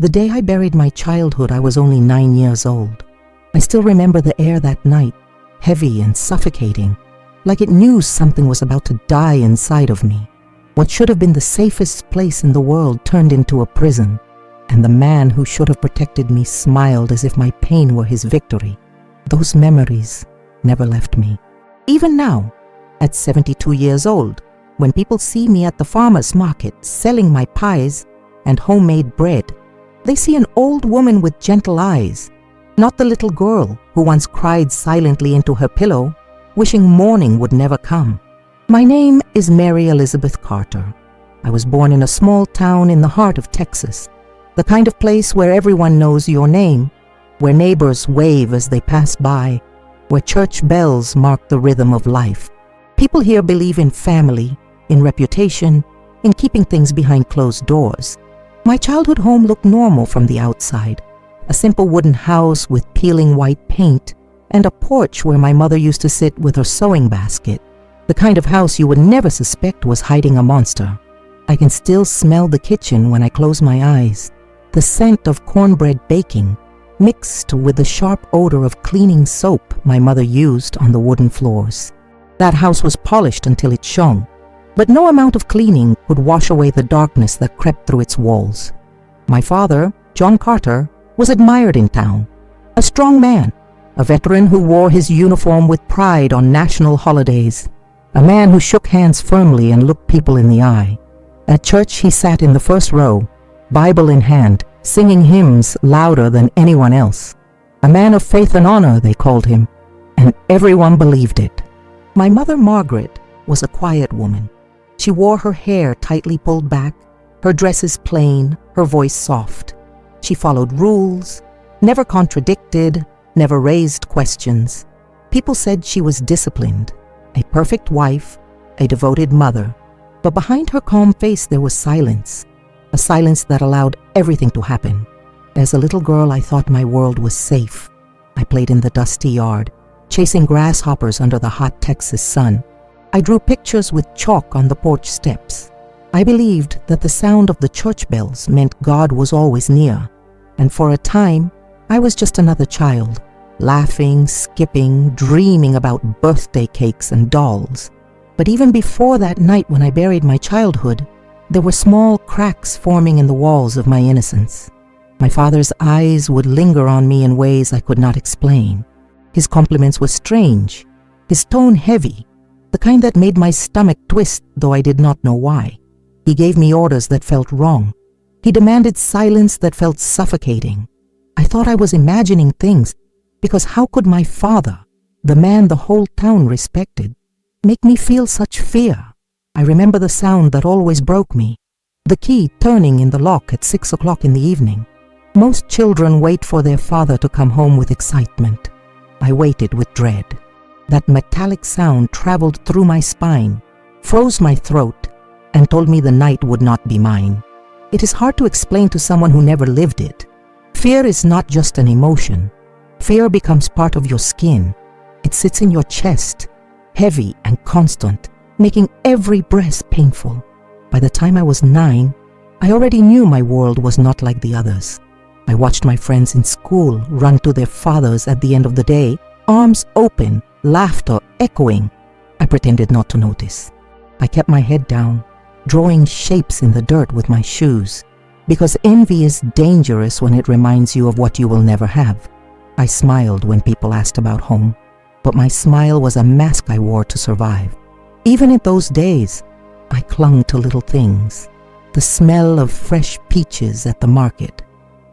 The day I buried my childhood, I was only 9 years old. I still remember the air that night, heavy and suffocating, like it knew something was about to die inside of me. What should have been the safest place in the world turned into a prison, and the man who should have protected me smiled as if my pain were his victory. Those memories never left me. Even now, at 72 years old, when people see me at the farmer's market selling my pies and homemade bread, they see an old woman with gentle eyes, not the little girl who once cried silently into her pillow, wishing morning would never come. My name is Mary Elizabeth Carter. I was born in a small town in the heart of Texas, the kind of place where everyone knows your name, where neighbors wave as they pass by, where church bells mark the rhythm of life. People here believe in family, in reputation, in keeping things behind closed doors. My childhood home looked normal from the outside, a simple wooden house with peeling white paint and a porch where my mother used to sit with her sewing basket, the kind of house you would never suspect was hiding a monster. I can still smell the kitchen when I close my eyes, the scent of cornbread baking, mixed with the sharp odor of cleaning soap my mother used on the wooden floors. That house was polished until it shone, but no amount of cleaning could wash away the darkness that crept through its walls. My father, John Carter, was admired in town, a strong man, a veteran who wore his uniform with pride on national holidays, a man who shook hands firmly and looked people in the eye. At church he sat in the first row, Bible in hand, singing hymns louder than anyone else. A man of faith and honor, they called him, and everyone believed it. My mother, Margaret, was a quiet woman. She wore her hair tightly pulled back, her dresses plain, her voice soft. She followed rules, never contradicted, never raised questions. People said she was disciplined, a perfect wife, a devoted mother. But behind her calm face there was silence, a silence that allowed everything to happen. As a little girl, I thought my world was safe. I played in the dusty yard, chasing grasshoppers under the hot Texas sun. I drew pictures with chalk on the porch steps. I believed that the sound of the church bells meant God was always near, and for a time, I was just another child, laughing, skipping, dreaming about birthday cakes and dolls. But even before that night when I buried my childhood, there were small cracks forming in the walls of my innocence. My father's eyes would linger on me in ways I could not explain. His compliments were strange, his tone heavy, the kind that made my stomach twist, though I did not know why. He gave me orders that felt wrong. He demanded silence that felt suffocating. I thought I was imagining things, because how could my father, the man the whole town respected, make me feel such fear? I remember the sound that always broke me, the key turning in the lock at 6 o'clock in the evening. Most children wait for their father to come home with excitement. I waited with dread. That metallic sound traveled through my spine, froze my throat, and told me the night would not be mine. It is hard to explain to someone who never lived it. Fear is not just an emotion. Fear becomes part of your skin. It sits in your chest, heavy and constant, making every breath painful. By the time I was 9, I already knew my world was not like the others. I watched my friends in school run to their fathers at the end of the day, arms open, laughter echoing. I pretended not to notice. I kept my head down, drawing shapes in the dirt with my shoes, because envy is dangerous when it reminds you of what you will never have. I smiled when people asked about home, but my smile was a mask I wore to survive. Even in those days, I clung to little things. The smell of fresh peaches at the market,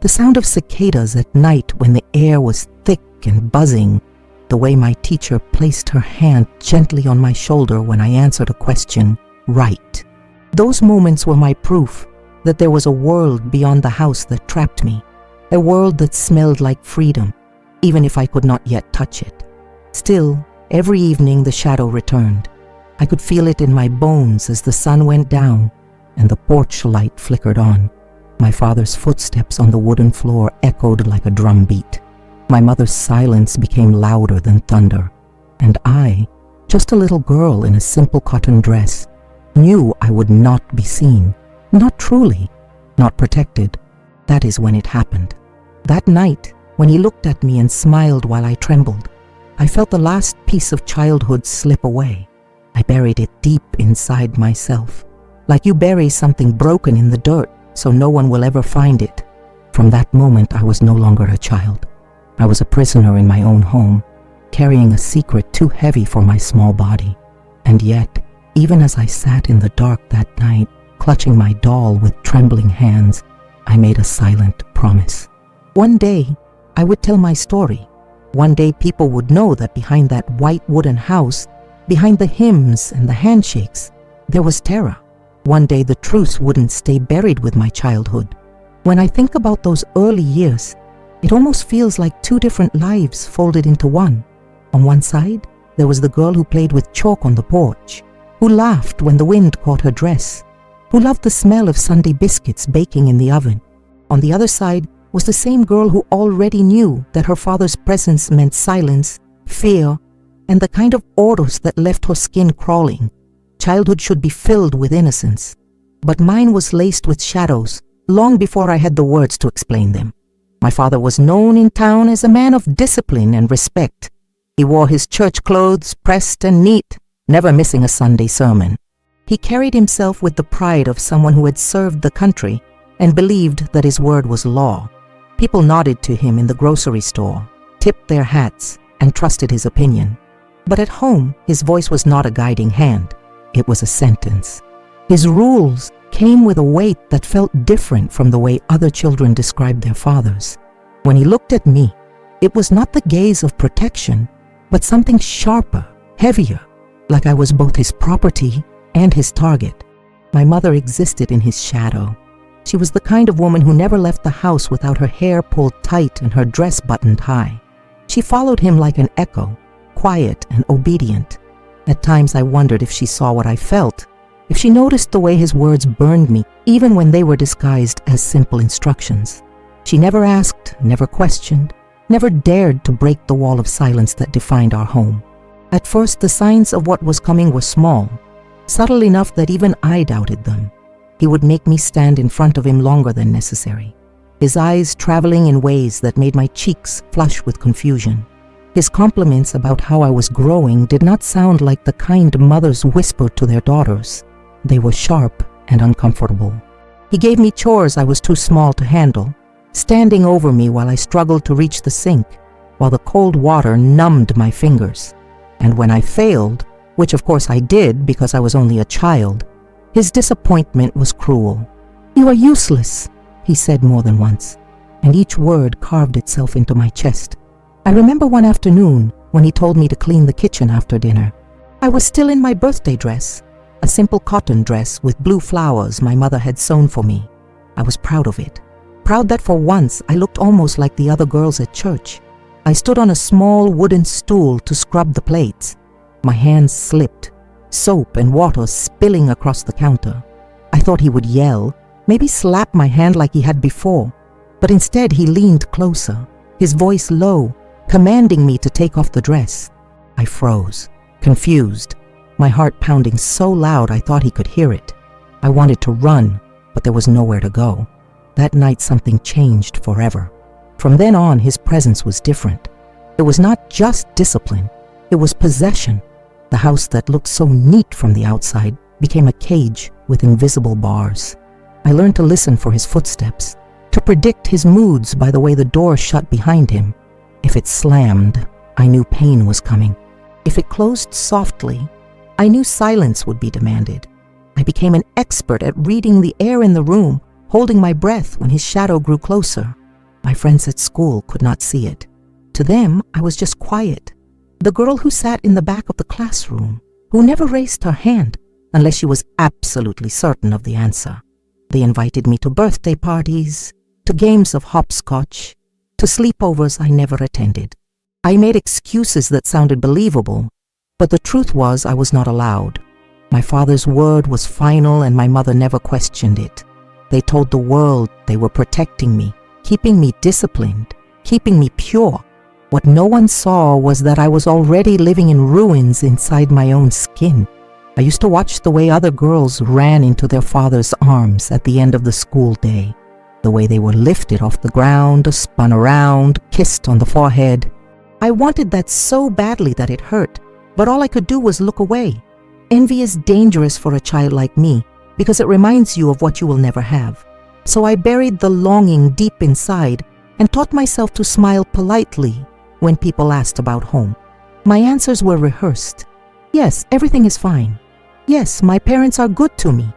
the sound of cicadas at night when the air was thick and buzzing, the way my teacher placed her hand gently on my shoulder when I answered a question right. Those moments were my proof that there was a world beyond the house that trapped me, a world that smelled like freedom, even if I could not yet touch it. Still, every evening the shadow returned. I could feel it in my bones as the sun went down and the porch light flickered on. My father's footsteps on the wooden floor echoed like a drum beat. My mother's silence became louder than thunder, and I, just a little girl in a simple cotton dress, knew I would not be seen, not truly, not protected. That is when it happened. That night, when he looked at me and smiled while I trembled, I felt the last piece of childhood slip away. I buried it deep inside myself, like you bury something broken in the dirt so no one will ever find it. From that moment, I was no longer a child. I was a prisoner in my own home, carrying a secret too heavy for my small body. And yet, even as I sat in the dark that night, clutching my doll with trembling hands, I made a silent promise. One day, I would tell my story. One day people would know that behind that white wooden house, behind the hymns and the handshakes, there was terror. One day the truth wouldn't stay buried with my childhood. When I think about those early years, it almost feels like two different lives folded into one. On one side, there was the girl who played with chalk on the porch, who laughed when the wind caught her dress, who loved the smell of Sunday biscuits baking in the oven. On the other side was the same girl who already knew that her father's presence meant silence, fear, and the kind of orders that left her skin crawling. Childhood should be filled with innocence, but mine was laced with shadows long before I had the words to explain them. My father was known in town as a man of discipline and respect. He wore his church clothes pressed and neat, never missing a Sunday sermon. He carried himself with the pride of someone who had served the country and believed that his word was law. People nodded to him in the grocery store, tipped their hats, and trusted his opinion. But at home, his voice was not a guiding hand. It was a sentence. His rules came with a weight that felt different from the way other children described their fathers. When he looked at me, it was not the gaze of protection, but something sharper, heavier, like I was both his property and his target. My mother existed in his shadow. She was the kind of woman who never left the house without her hair pulled tight and her dress buttoned high. She followed him like an echo, quiet and obedient. At times I wondered if she saw what I felt, if she noticed the way his words burned me, even when they were disguised as simple instructions. She never asked, never questioned, never dared to break the wall of silence that defined our home. At first, the signs of what was coming were small, subtle enough that even I doubted them. He would make me stand in front of him longer than necessary, his eyes traveling in ways that made my cheeks flush with confusion. His compliments about how I was growing did not sound like the kind mothers whisper to their daughters. They were sharp and uncomfortable. He gave me chores I was too small to handle, standing over me while I struggled to reach the sink, while the cold water numbed my fingers. And when I failed, which of course I did because I was only a child, his disappointment was cruel. "You are useless," he said more than once, and each word carved itself into my chest. I remember one afternoon when he told me to clean the kitchen after dinner. I was still in my birthday dress, a simple cotton dress with blue flowers my mother had sewn for me. I was proud of it, proud that for once I looked almost like the other girls at church. I stood on a small wooden stool to scrub the plates. My hands slipped, soap and water spilling across the counter. I thought he would yell, maybe slap my hand like he had before, but instead he leaned closer, his voice low, commanding me to take off the dress. I froze, confused, my heart pounding so loud I thought he could hear it. I wanted to run, but there was nowhere to go. That night something changed forever. From then on, his presence was different. It was not just discipline, it was possession. The house that looked so neat from the outside became a cage with invisible bars. I learned to listen for his footsteps, to predict his moods by the way the door shut behind him. If it slammed, I knew pain was coming. If it closed softly, I knew silence would be demanded. I became an expert at reading the air in the room, holding my breath when his shadow grew closer. My friends at school could not see it. To them, I was just quiet. The girl who sat in the back of the classroom, who never raised her hand unless she was absolutely certain of the answer. They invited me to birthday parties, to games of hopscotch, to sleepovers I never attended. I made excuses that sounded believable, but the truth was I was not allowed. My father's word was final and my mother never questioned it. They told the world they were protecting me, keeping me disciplined, keeping me pure. What no one saw was that I was already living in ruins inside my own skin. I used to watch the way other girls ran into their father's arms at the end of the school day. the way they were lifted off the ground, spun around, kissed on the forehead. I wanted that so badly that it hurt, but all I could do was look away. Envy is dangerous for a child like me because it reminds you of what you will never have. So I buried the longing deep inside and taught myself to smile politely when people asked about home. My answers were rehearsed. Yes, everything is fine. Yes, my parents are good to me.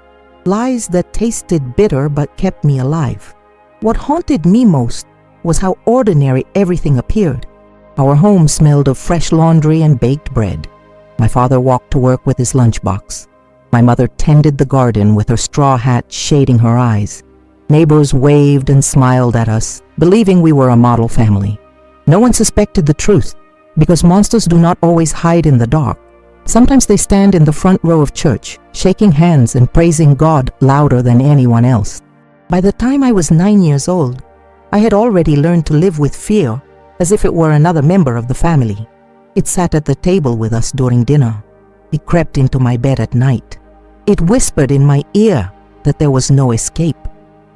Lies that tasted bitter but kept me alive. What haunted me most was how ordinary everything appeared. Our home smelled of fresh laundry and baked bread. My father walked to work with his lunchbox. My mother tended the garden with her straw hat shading her eyes. Neighbors waved and smiled at us, believing we were a model family. No one suspected the truth, because monsters do not always hide in the dark. Sometimes they stand in the front row of church, shaking hands and praising God louder than anyone else. By the time I was 9 years old, I had already learned to live with fear as if it were another member of the family. It sat at the table with us during dinner. It crept into my bed at night. It whispered in my ear that there was no escape.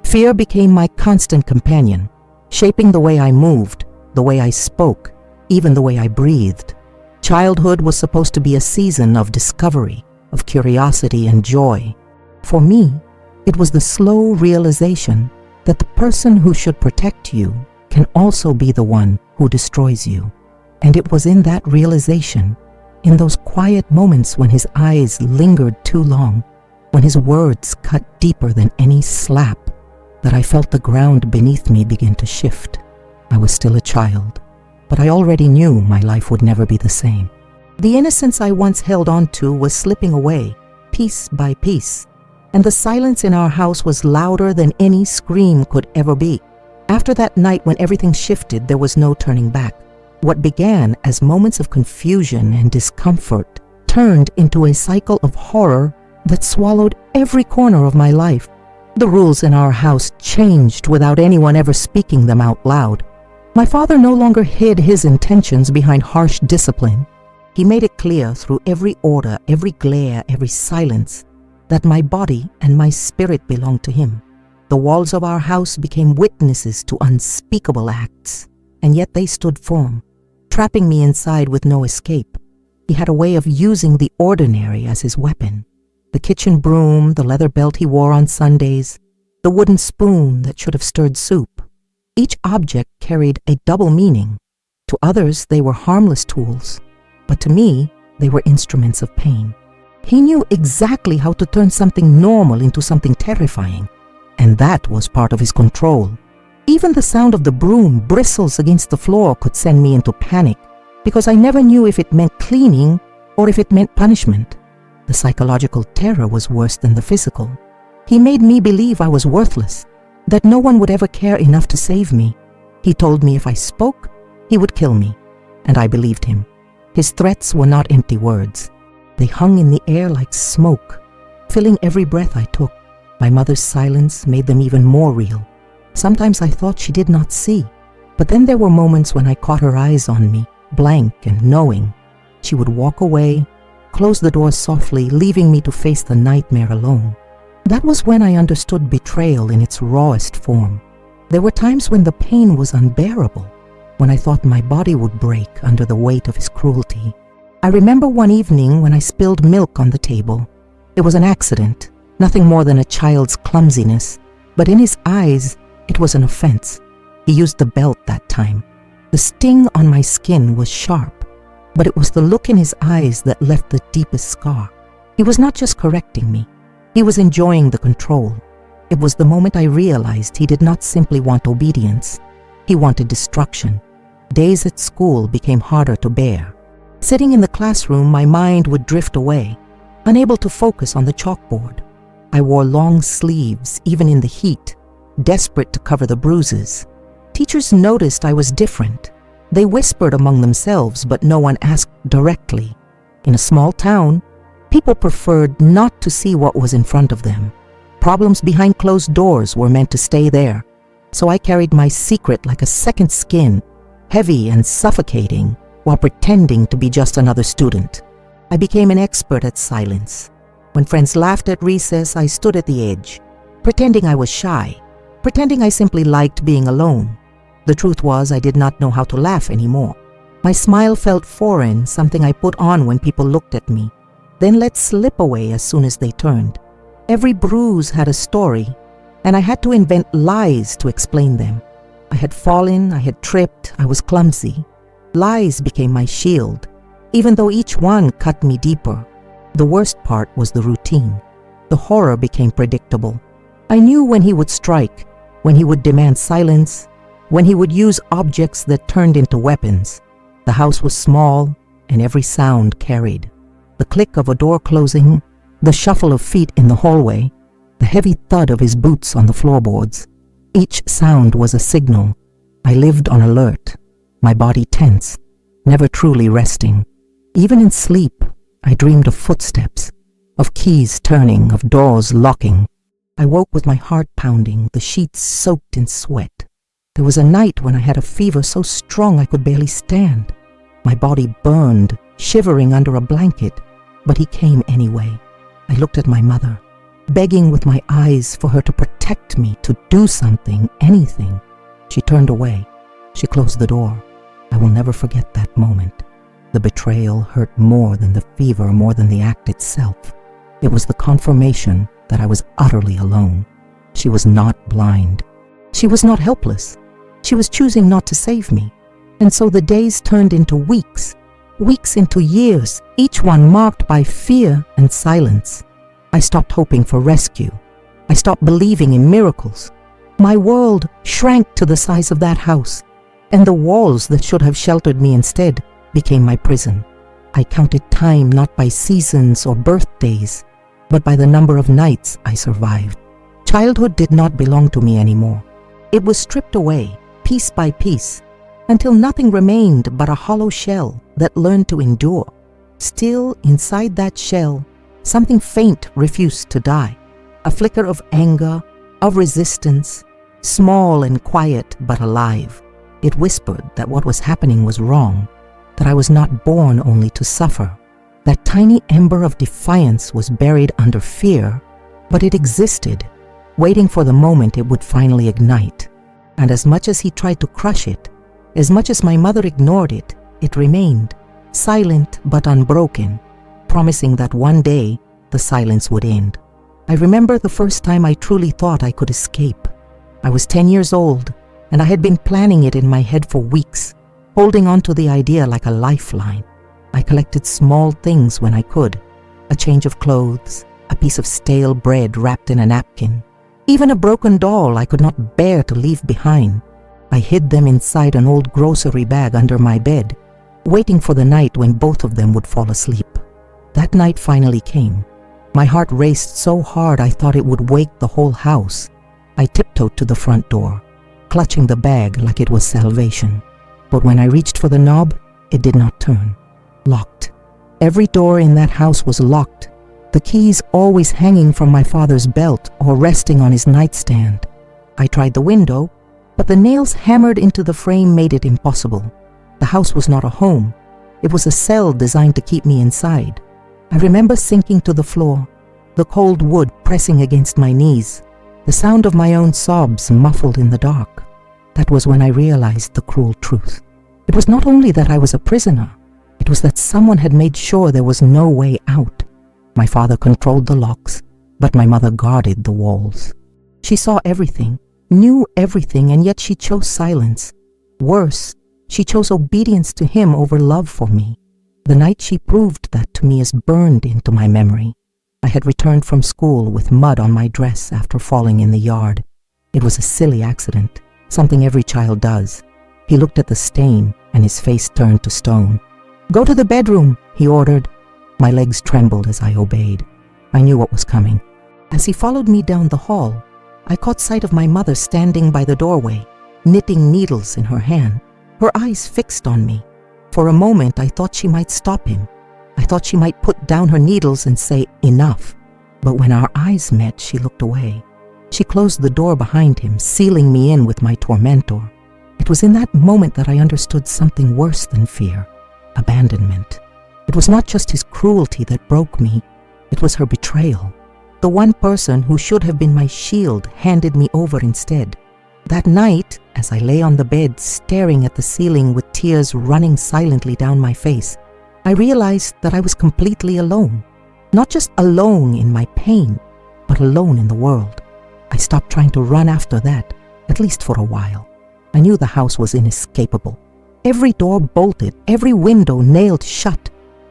Fear became my constant companion, shaping the way I moved, the way I spoke, even the way I breathed. Childhood was supposed to be a season of discovery, of curiosity and joy. For me, it was the slow realization that the person who should protect you can also be the one who destroys you. And it was in that realization, in those quiet moments when his eyes lingered too long, when his words cut deeper than any slap, that I felt the ground beneath me begin to shift. I was still a child, but I already knew my life would never be the same. The innocence I once held on to was slipping away, piece by piece, and the silence in our house was louder than any scream could ever be. After that night when everything shifted, there was no turning back. What began as moments of confusion and discomfort turned into a cycle of horror that swallowed every corner of my life. The rules in our house changed without anyone ever speaking them out loud. My father no longer hid his intentions behind harsh discipline. He made it clear through every order, every glare, every silence, that my body and my spirit belonged to him. The walls of our house became witnesses to unspeakable acts, and yet they stood firm, trapping me inside with no escape. He had a way of using the ordinary as his weapon. The kitchen broom, the leather belt he wore on Sundays, the wooden spoon that should have stirred soup. Each object carried a double meaning. To others, they were harmless tools, but to me, they were instruments of pain. He knew exactly how to turn something normal into something terrifying, and that was part of his control. Even the sound of the broom bristles against the floor could send me into panic, because I never knew if it meant cleaning or if it meant punishment. The psychological terror was worse than the physical. He made me believe I was worthless, that no one would ever care enough to save me. He told me if I spoke, he would kill me, and I believed him. His threats were not empty words. They hung in the air like smoke, filling every breath I took. My mother's silence made them even more real. Sometimes I thought she did not see, but then there were moments when I caught her eyes on me, blank and knowing. She would walk away, close the door softly, leaving me to face the nightmare alone. That was when I understood betrayal in its rawest form. There were times when the pain was unbearable, when I thought my body would break under the weight of his cruelty. I remember one evening when I spilled milk on the table. It was an accident, nothing more than a child's clumsiness, but in his eyes, it was an offense. He used the belt that time. The sting on my skin was sharp, but it was the look in his eyes that left the deepest scar. He was not just correcting me. He was enjoying the control. It was the moment I realized he did not simply want obedience. He wanted destruction. Days at school became harder to bear. Sitting in the classroom, my mind would drift away, unable to focus on the chalkboard. I wore long sleeves, even in the heat, desperate to cover the bruises. Teachers noticed I was different. They whispered among themselves, but no one asked directly. In a small town, people preferred not to see what was in front of them. Problems behind closed doors were meant to stay there, so I carried my secret like a second skin, heavy and suffocating, while pretending to be just another student. I became an expert at silence. When friends laughed at recess, I stood at the edge, pretending I was shy. pretending I simply liked being alone. The truth was, I did not know how to laugh anymore. My smile felt foreign, something I put on when people looked at me, then let slip away as soon as they turned. Every bruise had a story, and I had to invent lies to explain them. I had fallen, I had tripped, I was clumsy. Lies became my shield, even though each one cut me deeper. The worst part was the routine. The horror became predictable. I knew when he would strike, when he would demand silence, when he would use objects that turned into weapons. The house was small, and every sound carried. The click of a door closing, the shuffle of feet in the hallway, the heavy thud of his boots on the floorboards. Each sound was a signal. I lived on alert, my body tense, never truly resting. Even in sleep, I dreamed of footsteps, of keys turning, of doors locking. I woke with my heart pounding, the sheets soaked in sweat. There was a night when I had a fever so strong I could barely stand. My body burned, shivering under a blanket, but he came anyway. I looked at my mother, begging with my eyes for her to protect me, to do something, anything. She turned away. She closed the door. I will never forget that moment. The betrayal hurt more than the fever, more than the act itself. It was the confirmation that I was utterly alone. She was not blind. She was not helpless. She was choosing not to save me. And so the days turned into weeks, weeks into years, each one marked by fear and silence. I stopped hoping for rescue. I stopped believing in miracles. My world shrank to the size of that house, and the walls that should have sheltered me instead became my prison. I counted time not by seasons or birthdays, but by the number of nights I survived. Childhood did not belong to me anymore. It was stripped away, piece by piece, until nothing remained but a hollow shell that learned to endure. Still, inside that shell, something faint refused to die. A flicker of anger, of resistance, small and quiet but alive. It whispered that what was happening was wrong, that I was not born only to suffer. That tiny ember of defiance was buried under fear, but it existed, waiting for the moment it would finally ignite. And as much as he tried to crush it, as much as my mother ignored it, it remained, silent but unbroken, promising that one day the silence would end. I remember the first time I truly thought I could escape. I was 10 years old, and I had been planning it in my head for weeks, holding on to the idea like a lifeline. I collected small things when I could, a change of clothes, a piece of stale bread wrapped in a napkin, even a broken doll I could not bear to leave behind. I hid them inside an old grocery bag under my bed, waiting for the night when both of them would fall asleep. That night finally came. My heart raced so hard I thought it would wake the whole house. I tiptoed to the front door, clutching the bag like it was salvation. But when I reached for the knob, it did not turn. Locked. Every door in that house was locked, the keys always hanging from my father's belt or resting on his nightstand. I tried the window, but the nails hammered into the frame made it impossible. The house was not a home. It was a cell designed to keep me inside. I remember sinking to the floor, the cold wood pressing against my knees, the sound of my own sobs muffled in the dark. That was when I realized the cruel truth. It was not only that I was a prisoner, it was that someone had made sure there was no way out. My father controlled the locks, but my mother guarded the walls. She saw everything, knew everything, and yet she chose silence. Worse, she chose obedience to him over love for me. The night she proved that to me is burned into my memory. I had returned from school with mud on my dress after falling in the yard. It was a silly accident, something every child does. He looked at the stain, and his face turned to stone. "Go to the bedroom," he ordered. My legs trembled as I obeyed. I knew what was coming. As he followed me down the hall, I caught sight of my mother standing by the doorway, knitting needles in her hand, her eyes fixed on me. For a moment, I thought she might stop him. I thought she might put down her needles and say, "Enough." But when our eyes met, she looked away. She closed the door behind him, sealing me in with my tormentor. It was in that moment that I understood something worse than fear: abandonment. It was not just his cruelty that broke me, it was her betrayal. The one person who should have been my shield handed me over instead. That night, as I lay on the bed staring at the ceiling with tears running silently down my face, I realized that I was completely alone. Not just alone in my pain, but alone in the world. I stopped trying to run after that, at least for a while. I knew the house was inescapable. Every door bolted, every window nailed shut.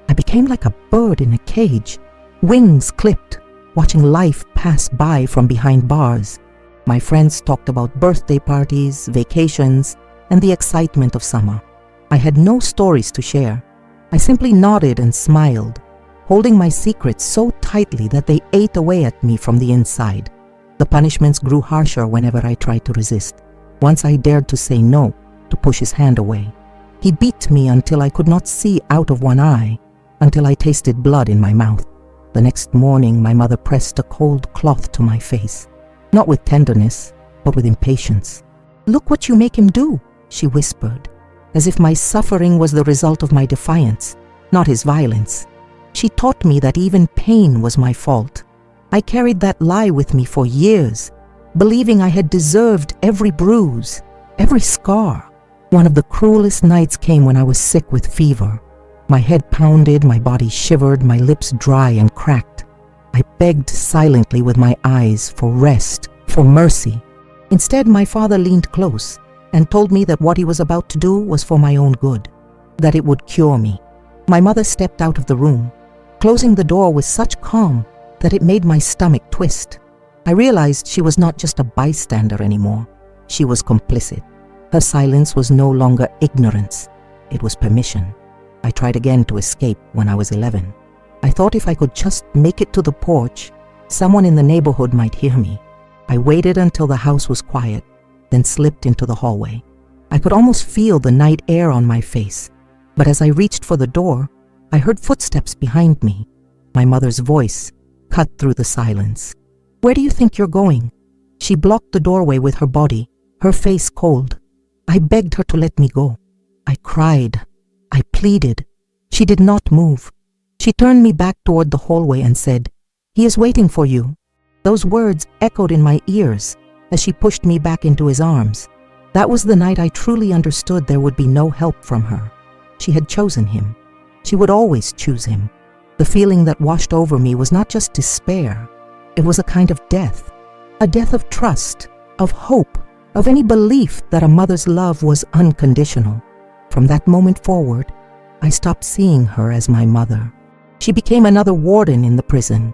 I became like a bird in a cage, wings clipped, watching life pass by from behind bars. My friends talked about birthday parties, vacations, and the excitement of summer. I had no stories to share. I simply nodded and smiled, holding my secrets so tightly that they ate away at me from the inside. The punishments grew harsher whenever I tried to resist. Once I dared to say no, to push his hand away. He beat me until I could not see out of one eye, until I tasted blood in my mouth. The next morning, my mother pressed a cold cloth to my face, not with tenderness, but with impatience. "Look what you make him do," she whispered, as if my suffering was the result of my defiance, not his violence. She taught me that even pain was my fault. I carried that lie with me for years, believing I had deserved every bruise, every scar. One of the cruelest nights came when I was sick with fever. My head pounded, my body shivered, my lips dry and cracked. I begged silently with my eyes for rest, for mercy. Instead, my father leaned close and told me that what he was about to do was for my own good, that it would cure me. My mother stepped out of the room, closing the door with such calm that it made my stomach twist. I realized she was not just a bystander anymore. She was complicit. Her silence was no longer ignorance. It was permission. I tried again to escape when I was 11. I thought if I could just make it to the porch, someone in the neighborhood might hear me. I waited until the house was quiet, then slipped into the hallway. I could almost feel the night air on my face, but as I reached for the door, I heard footsteps behind me. My mother's voice cut through the silence. "Where do you think you're going?" She blocked the doorway with her body, her face cold. I begged her to let me go. I cried. I pleaded. She did not move. She turned me back toward the hallway and said, "He is waiting for you." Those words echoed in my ears as she pushed me back into his arms. That was the night I truly understood there would be no help from her. She had chosen him. She would always choose him. The feeling that washed over me was not just despair. It was a kind of death. A death of trust, of hope, of any belief that a mother's love was unconditional. From that moment forward, I stopped seeing her as my mother. She became another warden in the prison,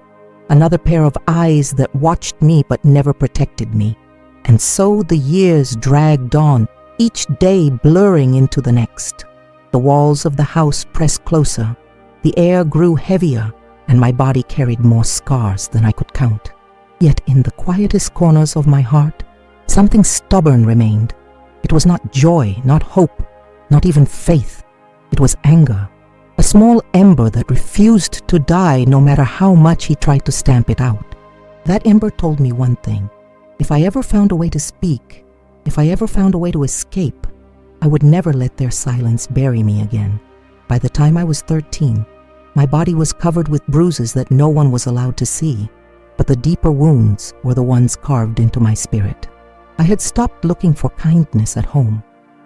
another pair of eyes that watched me but never protected me. And so the years dragged on, each day blurring into the next. The walls of the house pressed closer, the air grew heavier, and my body carried more scars than I could count. Yet in the quietest corners of my heart, something stubborn remained. It was not joy, not hope, not even faith. It was anger, a small ember that refused to die no matter how much he tried to stamp it out. That ember told me one thing. If I ever found a way to speak, if I ever found a way to escape, I would never let their silence bury me again. By the time I was 13, my body was covered with bruises that no one was allowed to see, but the deeper wounds were the ones carved into my spirit. I had stopped looking for kindness at home.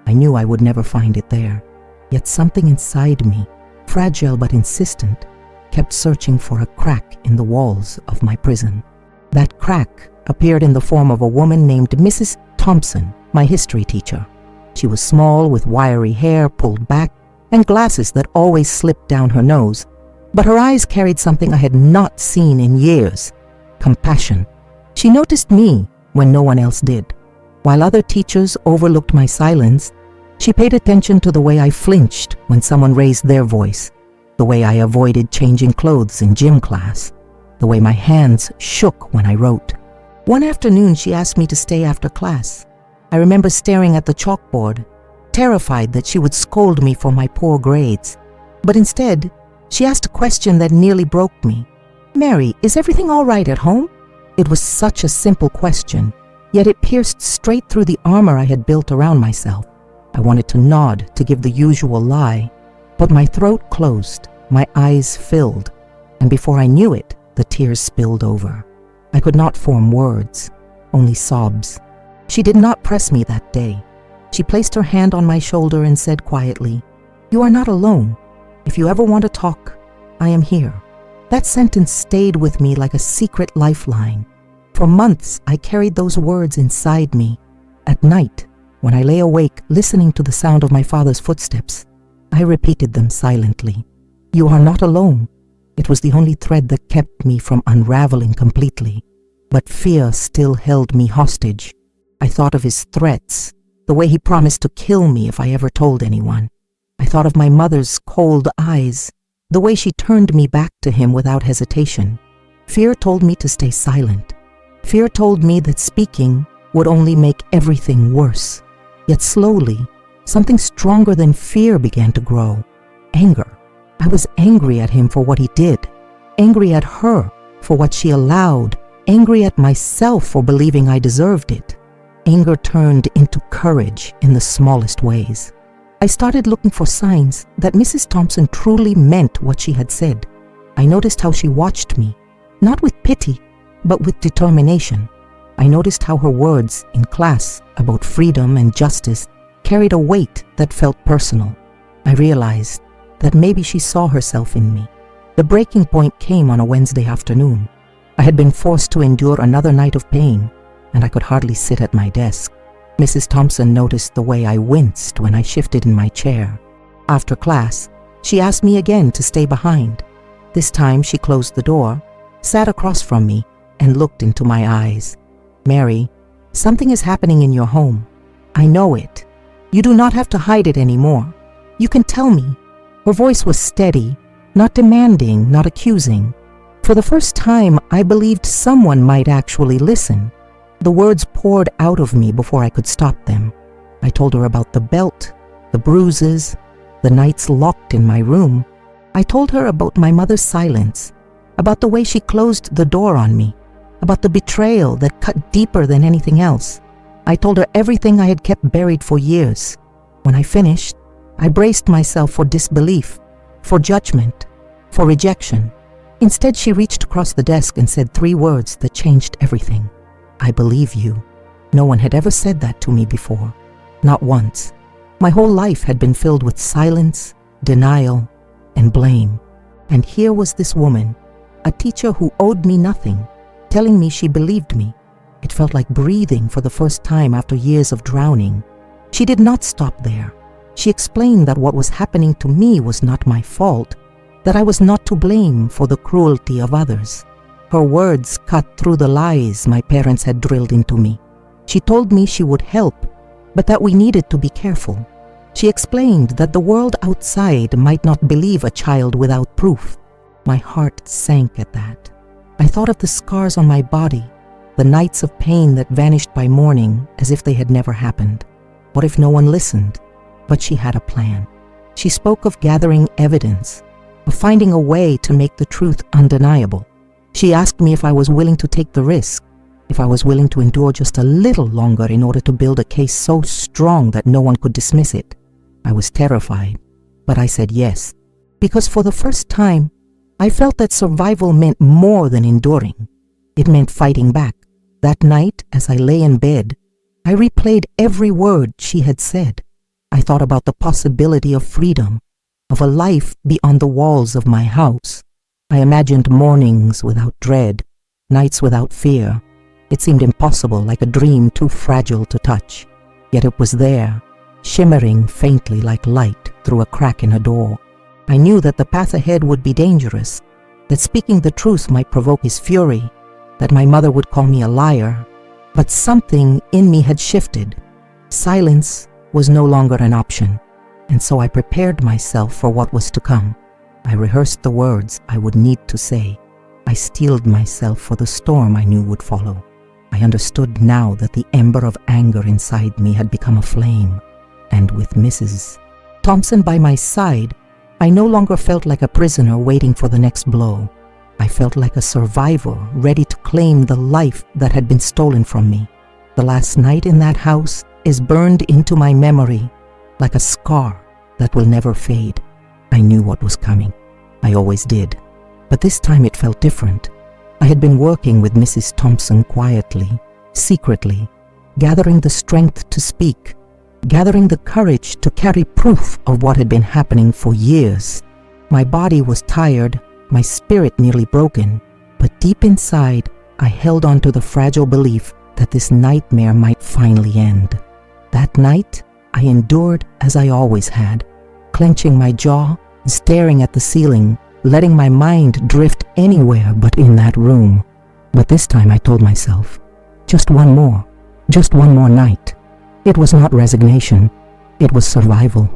I knew I would never find it there. Yet something inside me, fragile but insistent, kept searching for a crack in the walls of my prison. That crack appeared in the form of a woman named Mrs. Thompson, my history teacher. She was small, with wiry hair pulled back and glasses that always slipped down her nose, but her eyes carried something I had not seen in years: compassion. She noticed me when no one else did. While other teachers overlooked my silence, she paid attention to the way I flinched when someone raised their voice, the way I avoided changing clothes in gym class, the way my hands shook when I wrote. One afternoon, she asked me to stay after class. I remember staring at the chalkboard, terrified that she would scold me for my poor grades. But instead, she asked a question that nearly broke me. "Mary, is everything all right at home?" It was such a simple question, yet it pierced straight through the armor I had built around myself. I wanted to nod, to give the usual lie, but my throat closed, my eyes filled, and before I knew it, the tears spilled over. I could not form words, only sobs. She did not press me that day. She placed her hand on my shoulder and said quietly, "You are not alone. If you ever want to talk, I am here." That sentence stayed with me like a secret lifeline. For months, I carried those words inside me. At night, when I lay awake listening to the sound of my father's footsteps, I repeated them silently. "You are not alone." It was the only thread that kept me from unraveling completely. But fear still held me hostage. I thought of his threats, the way he promised to kill me if I ever told anyone. I thought of my mother's cold eyes, the way she turned me back to him without hesitation. Fear told me to stay silent. Fear told me that speaking would only make everything worse. Yet slowly, something stronger than fear began to grow. Anger. I was angry at him for what he did, angry at her for what she allowed, angry at myself for believing I deserved it. Anger turned into courage in the smallest ways. I started looking for signs that Mrs. Thompson truly meant what she had said. I noticed how she watched me, not with pity, but with determination. I noticed how her words in class about freedom and justice carried a weight that felt personal. I realized that maybe she saw herself in me. The breaking point came on a Wednesday afternoon. I had been forced to endure another night of pain, and I could hardly sit at my desk. Mrs. Thompson noticed the way I winced when I shifted in my chair. After class, she asked me again to stay behind. This time she closed the door, sat across from me, and looked into my eyes. "Mary, something is happening in your home. I know it. You do not have to hide it anymore. You can tell me." Her voice was steady, not demanding, not accusing. For the first time, I believed someone might actually listen. The words poured out of me before I could stop them. I told her about the belt, the bruises, the nights locked in my room. I told her about my mother's silence, about the way she closed the door on me, about the betrayal that cut deeper than anything else. I told her everything I had kept buried for years. When I finished, I braced myself for disbelief, for judgment, for rejection. Instead, she reached across the desk and said 3 words that changed everything. "I believe you." No one had ever said that to me before. Not once. My whole life had been filled with silence, denial, and blame. And here was this woman, a teacher who owed me nothing, telling me she believed me. It felt like breathing for the first time after years of drowning. She did not stop there. She explained that what was happening to me was not my fault, that I was not to blame for the cruelty of others. Her words cut through the lies my parents had drilled into me. She told me she would help, but that we needed to be careful. She explained that the world outside might not believe a child without proof. My heart sank at that. I thought of the scars on my body, the nights of pain that vanished by morning as if they had never happened. What if no one listened? But she had a plan. She spoke of gathering evidence, of finding a way to make the truth undeniable. She asked me if I was willing to take the risk, if I was willing to endure just a little longer in order to build a case so strong that no one could dismiss it. I was terrified, but I said yes, because for the first time, I felt that survival meant more than enduring. It meant fighting back. That night, as I lay in bed, I replayed every word she had said. I thought about the possibility of freedom, of a life beyond the walls of my house. I imagined mornings without dread, nights without fear. It seemed impossible, like a dream too fragile to touch. Yet it was there, shimmering faintly like light through a crack in a door. I knew that the path ahead would be dangerous, that speaking the truth might provoke his fury, that my mother would call me a liar. But something in me had shifted. Silence was no longer an option, and so I prepared myself for what was to come. I rehearsed the words I would need to say. I steeled myself for the storm I knew would follow. I understood now that the ember of anger inside me had become a flame, and with Mrs. Thompson by my side, I no longer felt like a prisoner waiting for the next blow. I felt like a survivor ready to claim the life that had been stolen from me. The last night in that house is burned into my memory like a scar that will never fade. I knew what was coming. I always did. But this time it felt different. I had been working with Mrs. Thompson quietly, secretly, gathering the strength to speak, gathering the courage to carry proof of what had been happening for years. My body was tired, my spirit nearly broken, but deep inside, I held on to the fragile belief that this nightmare might finally end. That night, I endured as I always had, clenching my jaw, staring at the ceiling, letting my mind drift anywhere but in that room. But this time I told myself, just one more night. It was not resignation, it was survival.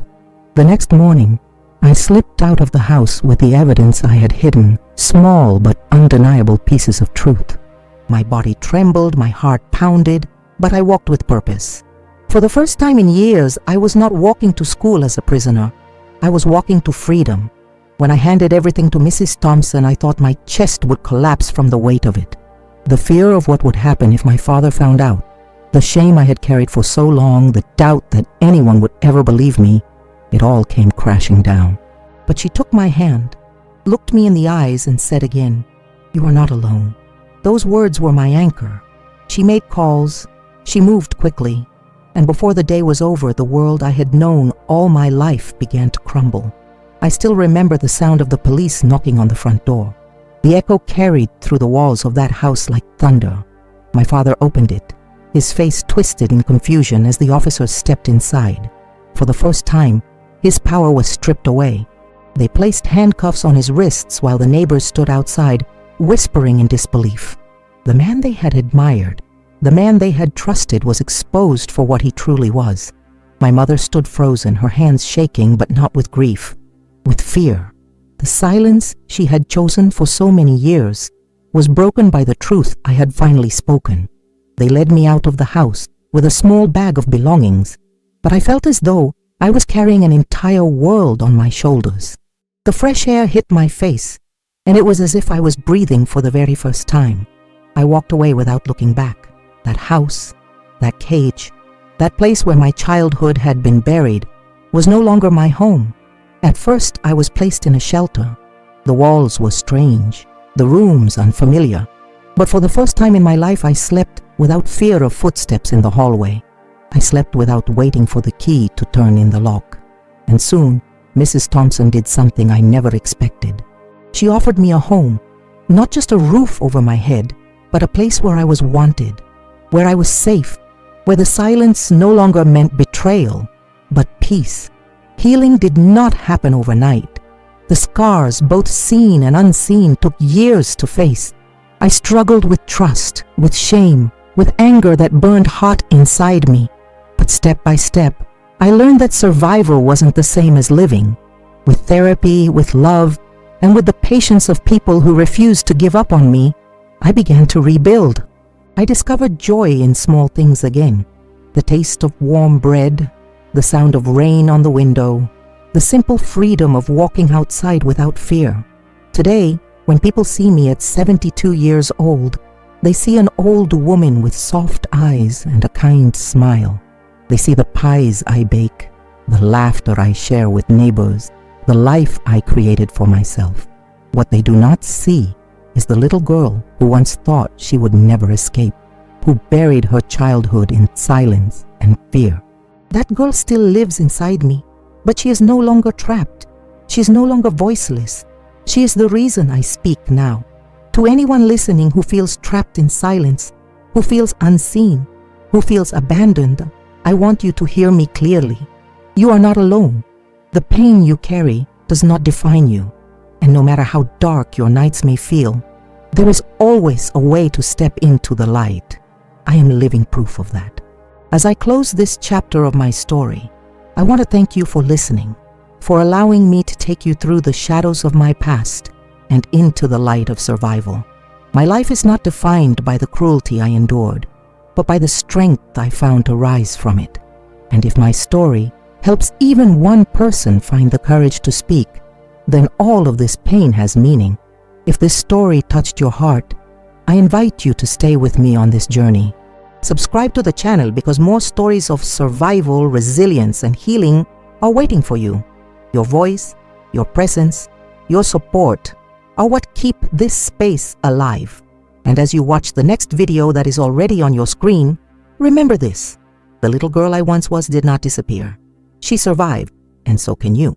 The next morning, I slipped out of the house with the evidence I had hidden, small but undeniable pieces of truth. My body trembled, my heart pounded, but I walked with purpose. For the first time in years, I was not walking to school as a prisoner. I was walking to freedom. When I handed everything to Mrs. Thompson, I thought my chest would collapse from the weight of it. The fear of what would happen if my father found out, the shame I had carried for so long, the doubt that anyone would ever believe me, it all came crashing down. But she took my hand, looked me in the eyes and said again, "You are not alone." Those words were my anchor. She made calls, she moved quickly, and before the day was over, the world I had known all my life began to crumble. I still remember the sound of the police knocking on the front door. The echo carried through the walls of that house like thunder. My father opened it, his face twisted in confusion as the officers stepped inside. For the first time, his power was stripped away. They placed handcuffs on his wrists while the neighbors stood outside, whispering in disbelief. The man they had admired, the man they had trusted, was exposed for what he truly was. My mother stood frozen, her hands shaking, but not with grief, with fear. The silence she had chosen for so many years was broken by the truth I had finally spoken. They led me out of the house with a small bag of belongings, but I felt as though I was carrying an entire world on my shoulders. The fresh air hit my face, and it was as if I was breathing for the very first time. I walked away without looking back. That house, that cage, that place where my childhood had been buried, was no longer my home. At first, I was placed in a shelter. The walls were strange, the rooms unfamiliar. But for the first time in my life, I slept without fear of footsteps in the hallway. I slept without waiting for the key to turn in the lock. And soon, Mrs. Thompson did something I never expected. She offered me a home, not just a roof over my head, but a place where I was wanted, where I was safe, where the silence no longer meant betrayal, but peace. Healing did not happen overnight. The scars, both seen and unseen, took years to face. I struggled with trust, with shame, with anger that burned hot inside me. But step by step, I learned that survival wasn't the same as living. With therapy, with love, and with the patience of people who refused to give up on me, I began to rebuild. I discovered joy in small things again. The taste of warm bread, the sound of rain on the window, the simple freedom of walking outside without fear. Today, when people see me at 72 years old, they see an old woman with soft eyes and a kind smile. They see the pies I bake, the laughter I share with neighbors, the life I created for myself. What they do not see is the little girl who once thought she would never escape, who buried her childhood in silence and fear. That girl still lives inside me, but she is no longer trapped. She is no longer voiceless. She is the reason I speak now. To anyone listening who feels trapped in silence, who feels unseen, who feels abandoned, I want you to hear me clearly. You are not alone. The pain you carry does not define you. And no matter how dark your nights may feel, there is always a way to step into the light. I am living proof of that. As I close this chapter of my story, I want to thank you for listening, for allowing me to take you through the shadows of my past and into the light of survival. My life is not defined by the cruelty I endured, but by the strength I found to rise from it. And if my story helps even one person find the courage to speak, then all of this pain has meaning. If this story touched your heart, I invite you to stay with me on this journey. Subscribe to the channel because more stories of survival, resilience, and healing are waiting for you. Your voice, your presence, your support are what keep this space alive. And as you watch the next video that is already on your screen, remember this: the little girl I once was did not disappear. She survived, and so can you.